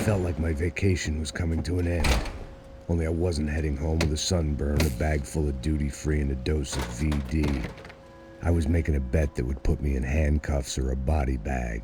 felt like my vacation was coming to an end. Only I wasn't heading home with a sunburn, a bag full of duty-free, and a dose of VD. I was making a bet that would put me in handcuffs or a body bag.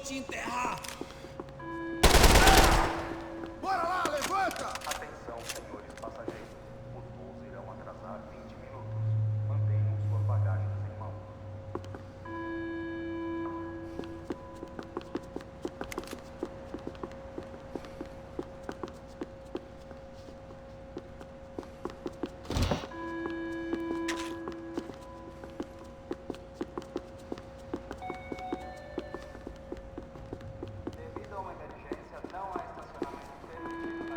Te enterrar! Bora lá, levanta! Atenção, senhores passageiros. Os voos irão atrasar 20 minutos. Mantenham suas bagagens em mão. Devido a uma emergência, não há estacionamento permitido na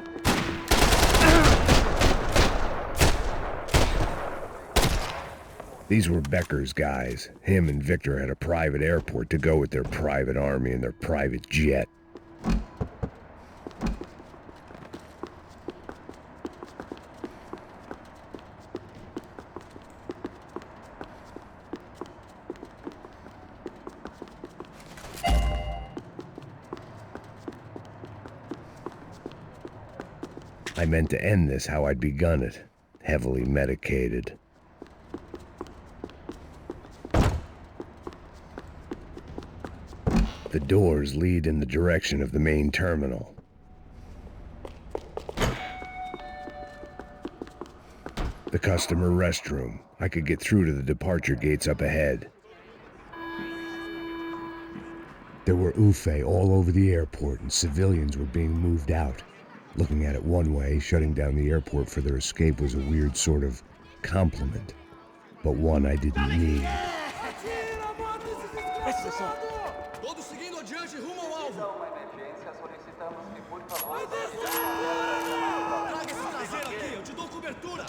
These were Becker's guys. Him and Victor had a private airport to go with their private army and their private jet. I meant to end this how I'd begun it, heavily medicated. The doors lead in the direction of the main terminal. The customer restroom. I could get through to the departure gates up ahead. There were UFE all over the airport, and civilians were being moved out. Looking at it one way, shutting down the airport for their escape was a weird sort of compliment, but one I didn't need. Todos seguindo adiante rumo ao alvo! uma emergência, solicitamos que, por favor, Traga esse traseiro aqui, eu te dou cobertura!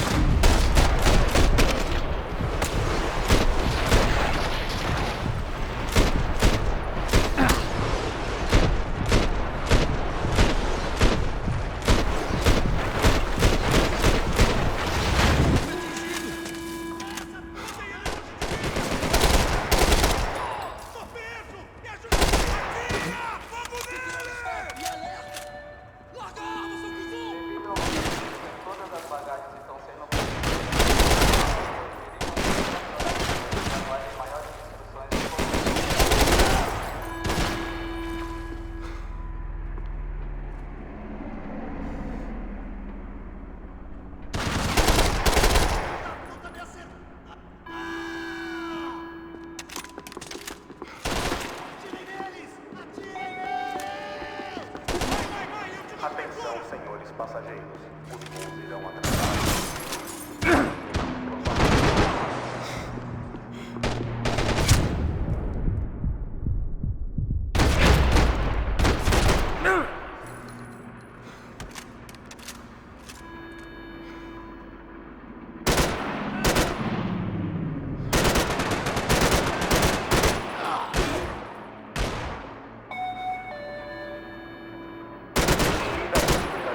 Atenção, senhores passageiros. Os voos irão atrasar.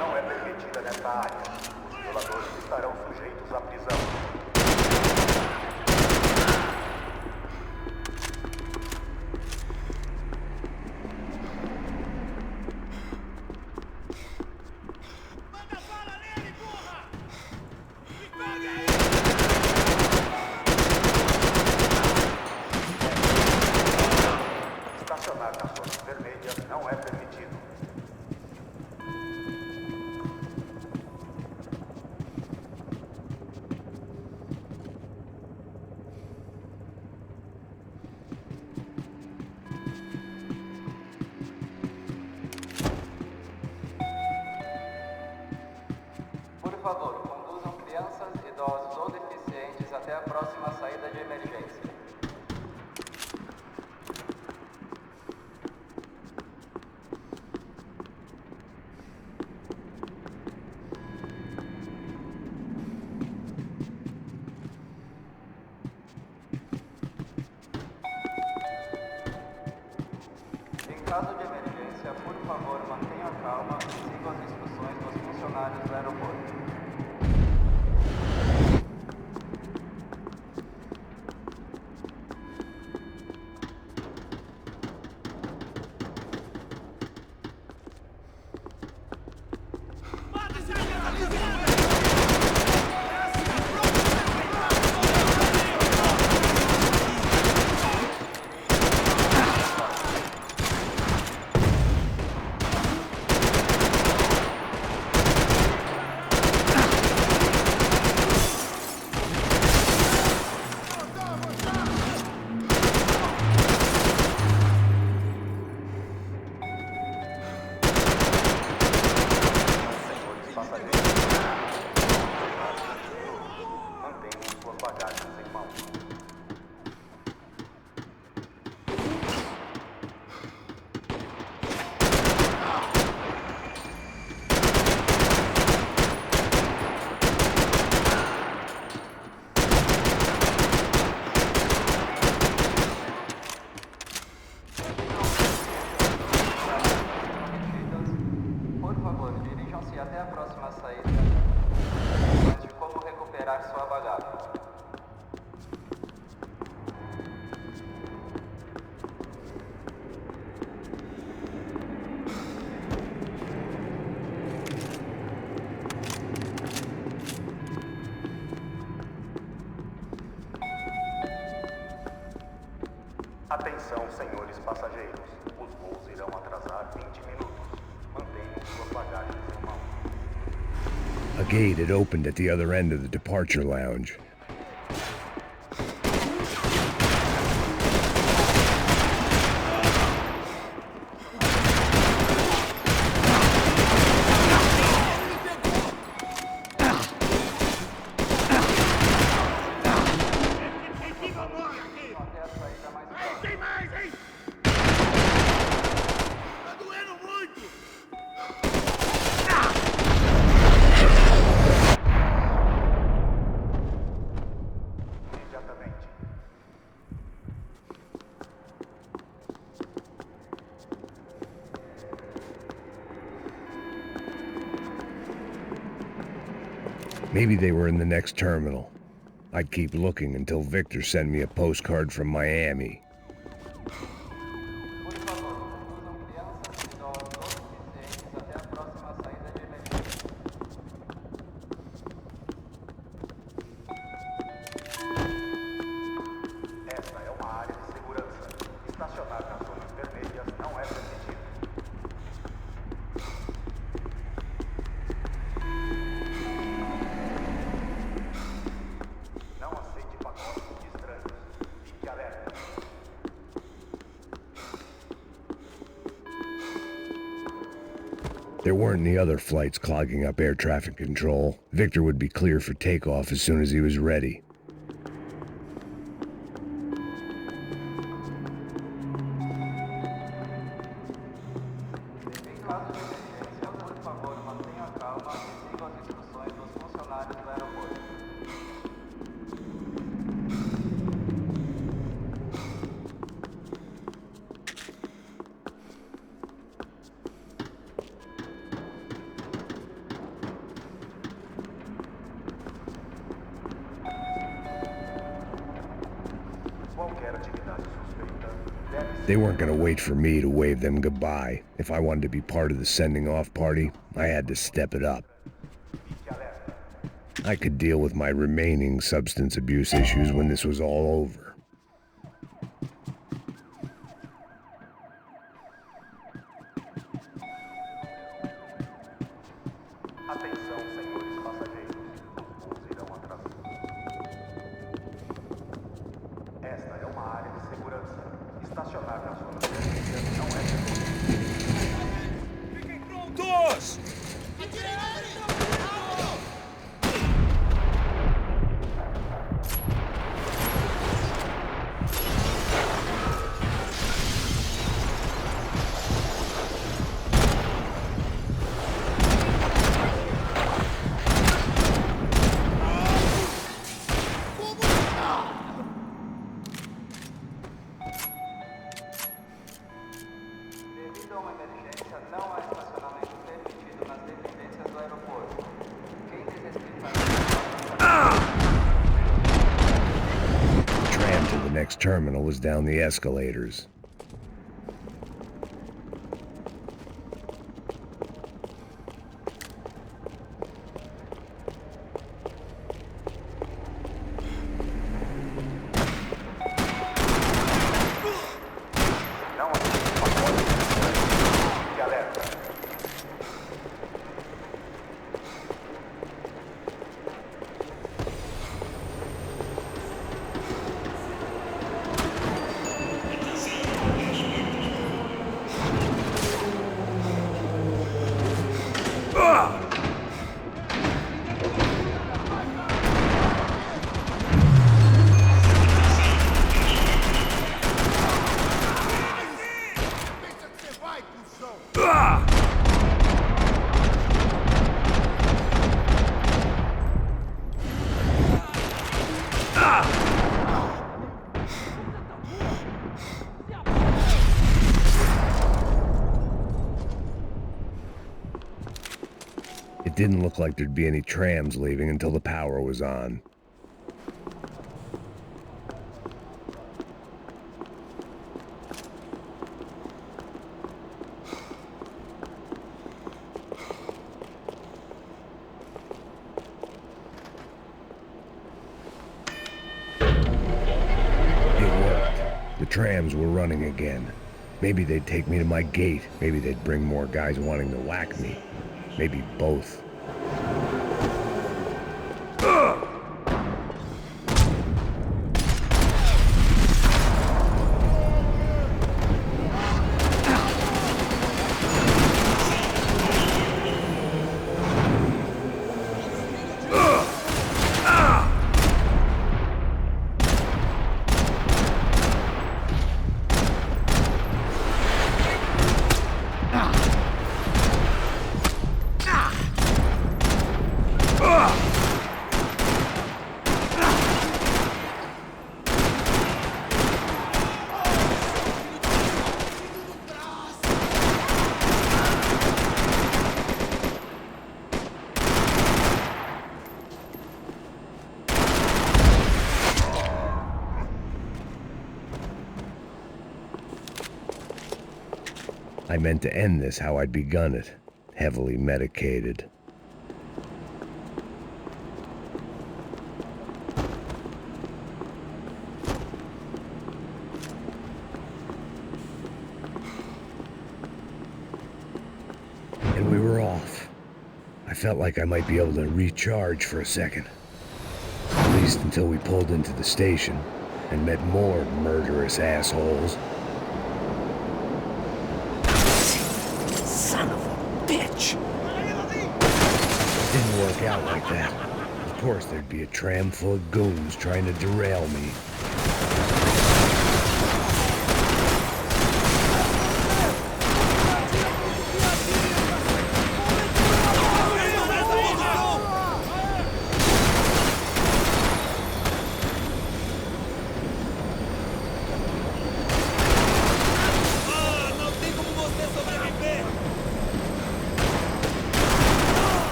Não é permitida nessa área. Os violadores estarão inteligência, por favor, mantenha calma e siga as instruções dos funcionários do aeroporto. Por favor, dirijam-se até a próxima saída de como recuperar sua bagagem. Atenção, senhores passageiros. Os voos irão atrasar 20 minutos. Mantenham suas bagagens em mão. A gate had opened at the other end of the departure lounge. Tem mais, hein? Tá doendo muito! Imediatamente. Maybe they were in the next terminal. I'd keep looking until Victor sent me a postcard from Miami. Por favor, conduzam crianças, idosos ou deficientes até a próxima saída de emergência. Esta é uma área de segurança. Estacionar nas zonas vermelhas não é permitido. Não aceite pacotes de estranhos. Fique alerta. There weren't any other flights clogging up air traffic control. Victor would be clear for takeoff as soon as he was ready. Em caso de emergência, por favor, mantenha calma e siga as instruções dos funcionários do aeroporto. Qualquer atividade suspeita deve ser. They weren't gonna wait for me to wave them goodbye. If I wanted to be part of the sending off party, I had to step it up. Fique alerta. I could deal with my remaining substance abuse issues when this was all over. Atenção, senhores passageiros. Os voos irão atrasar. Esta é uma área de segurança. Estacionar nas zonas vermelhas não é permitido. Fiquem prontos! Não há estacionamento permitido nas dependências do aeroporto. Quem desrespeitar... The tram to the next terminal was down the escalators. Não atinge pacote de fique alerta. Pensa que você vai, cuzão! It didn't look like there'd be any trams leaving until the power was on. It worked. The trams were running again. Maybe they'd take me to my gate. Maybe they'd bring more guys wanting to whack me. Maybe both. I meant to end this how I'd begun it, heavily medicated. And we were off. I felt like I might be able to recharge for a second. At least until we pulled into the station and met more murderous assholes. Son of a bitch! Didn't work out like that. Of course there'd be a tram full of goons trying to derail me. Não tem como você sobreviver!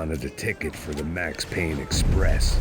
wanted a ticket for the Max Payne Express.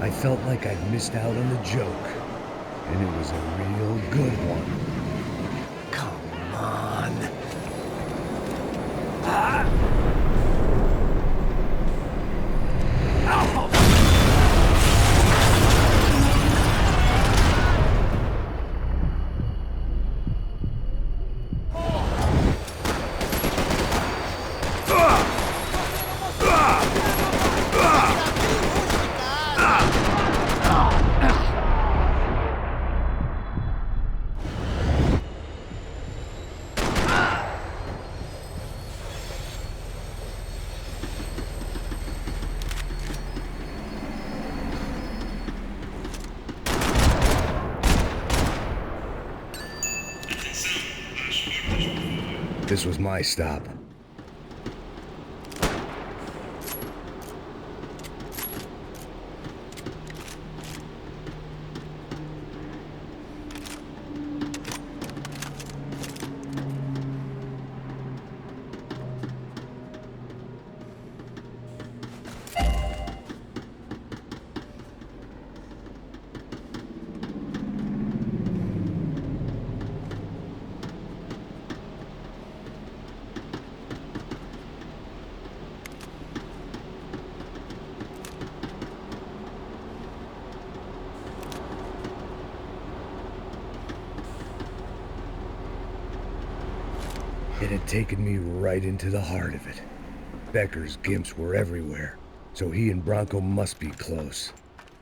I felt like I'd missed out on the joke, and it was a real good one. Come on. This was my stop. It had taken me right into the heart of it. Becker's gimps were everywhere, so he and Bronco must be close.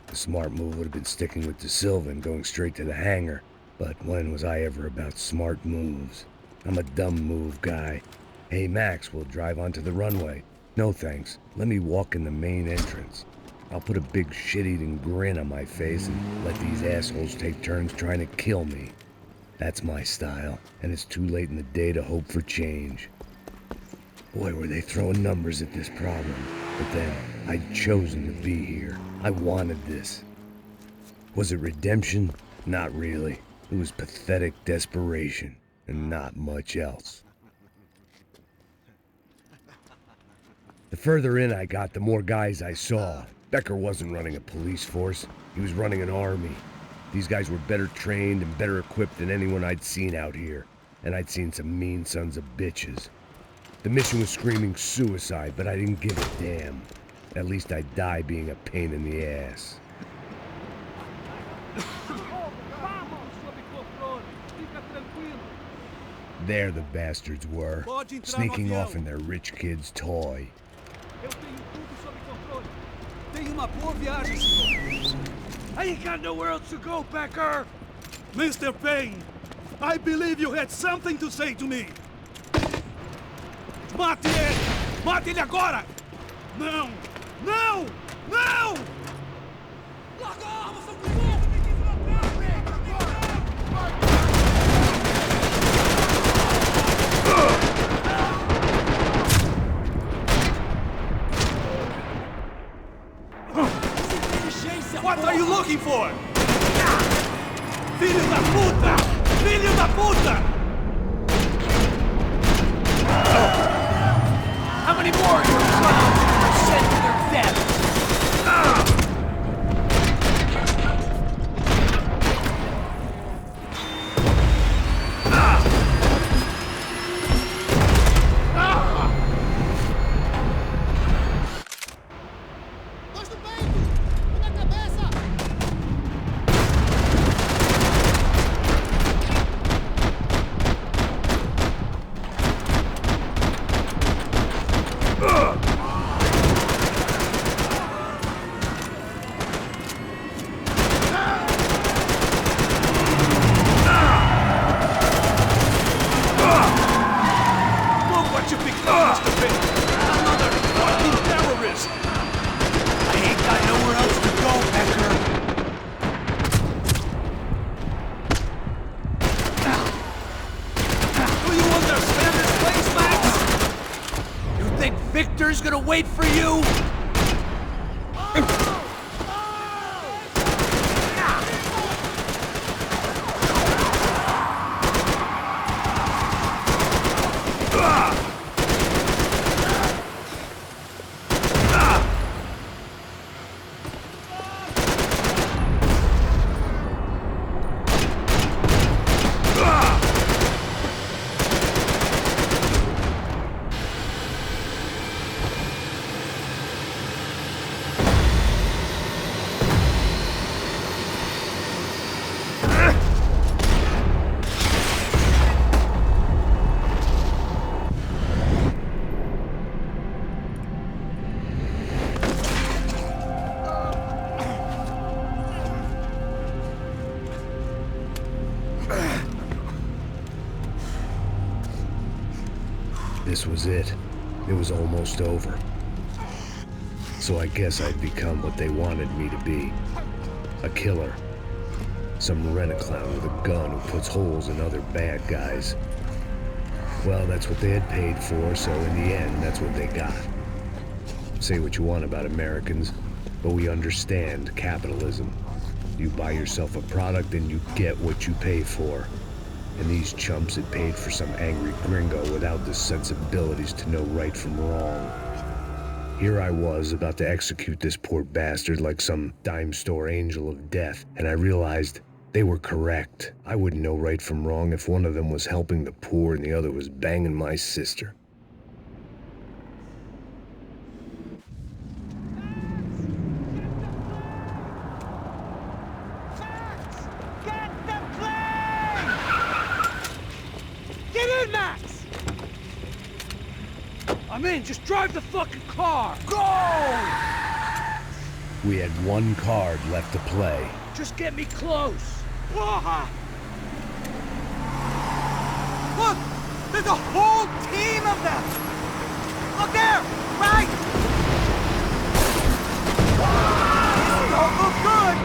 The smart move would have been sticking with De Silva and going straight to the hangar, but when was I ever about smart moves? I'm a dumb move guy. Hey Max, we'll drive onto the runway. No thanks, let me walk in the main entrance. I'll put a big shit-eating grin on my face and let these assholes take turns trying to kill me. That's my style, and it's too late in the day to hope for change. Boy, were they throwing numbers at this problem. But then, I'd chosen to be here. I wanted this. Was it redemption? Not really. It was pathetic desperation, and not much else. The further in I got, the more guys I saw. Becker wasn't running a police force. He was running an army. These guys were better trained and better equipped than anyone I'd seen out here, and I'd seen some mean sons of bitches. The mission was screaming suicide, but I didn't give a damn. At least I'd die being a pain in the ass. There the bastards were, sneaking off in their rich kid's toy. Tenha uma boa viagem, senhor. I ain't got nowhere else to go, Becker! Mr. Payne, I believe you had something to say to me. Mate ele! Mate ele agora! Não! Não! Não! Larga a arma, seu cuzão! What are you looking for? Filho da puta! Filho da puta! How many more of your clowns are sent to their death? wait for you? This was it. It was almost over. So I guess I'd become what they wanted me to be. A killer. Some rent-a-clown with a gun who puts holes in other bad guys. Well, that's what they had paid for, so in the end, that's what they got. Say what you want about Americans, but we understand capitalism. You buy yourself a product and you get what you pay for. And these chumps had paid for some angry gringo without the sensibilities to know right from wrong. Here I was about to execute this poor bastard like some dime store angel of death, and I realized they were correct. I wouldn't know right from wrong if one of them was helping the poor and the other was banging my sister. I'm in, just drive the fucking car! Go! We had one card left to play. Just get me close. Look! There's a whole team of them! Look there! Right! This don't look good!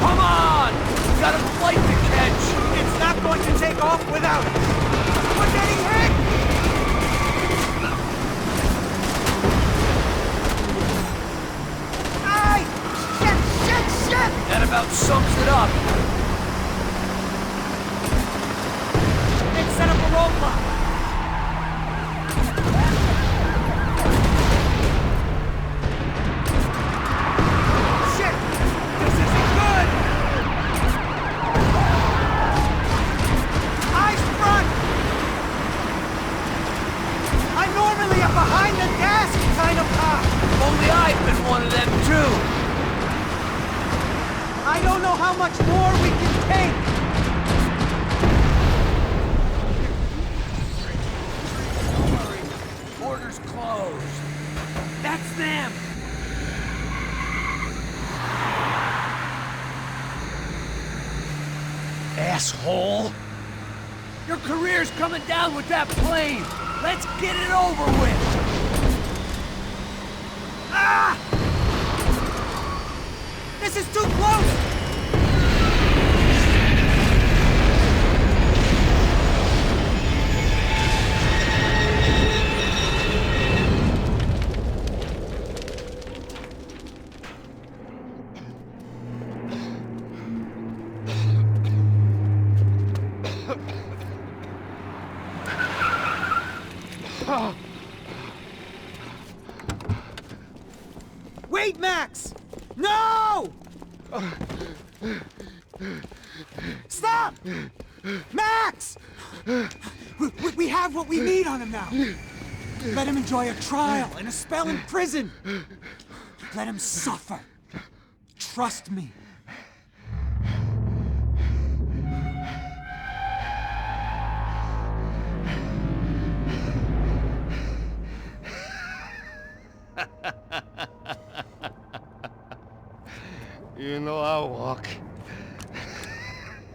Come on! We got a flight to catch! It's not going to take off without it! We're getting hit! Ay! Shit! That about sums it up. Let's set up a roadblock. Shit! This isn't good! Eyes front! I normally am behind the desk kind of cop. Only I've been one of them too. I don't know how much more we can take. Don't worry. Border's closed. That's them. Asshole. Your career's coming down with that plane. Let's get it over with. Ah! This is too close! Wait, Max! No! Stop! Max! We have what we need on him now. Let him enjoy a trial and a spell in prison. Let him suffer. Trust me. You know I'll walk.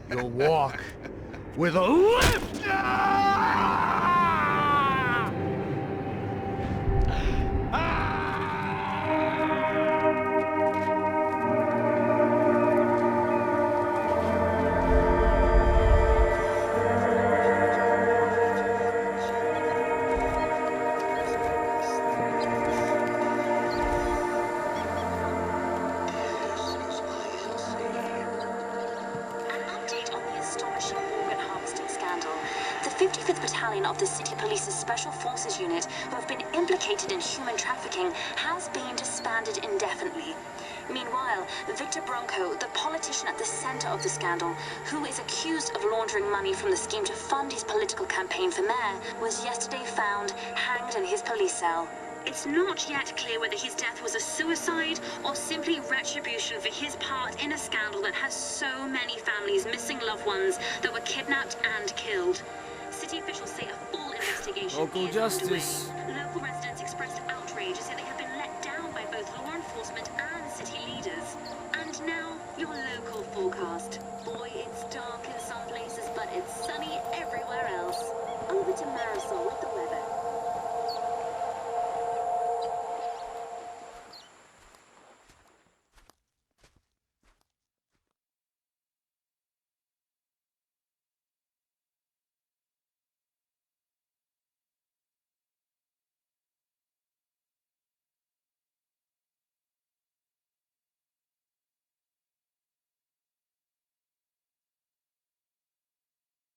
You'll walk with a lift! 45th Battalion of the City Police's Special Forces Unit, who have been implicated in human trafficking, has been disbanded indefinitely. Meanwhile, Victor Bronco, the politician at the center of the scandal, who is accused of laundering money from the scheme to fund his political campaign for mayor, was yesterday found hanged in his police cell. It's not yet clear whether his death was a suicide or simply retribution for his part in a scandal that has so many families missing loved ones that were kidnapped and killed. City officials say a full investigation Local is justice. underway. Local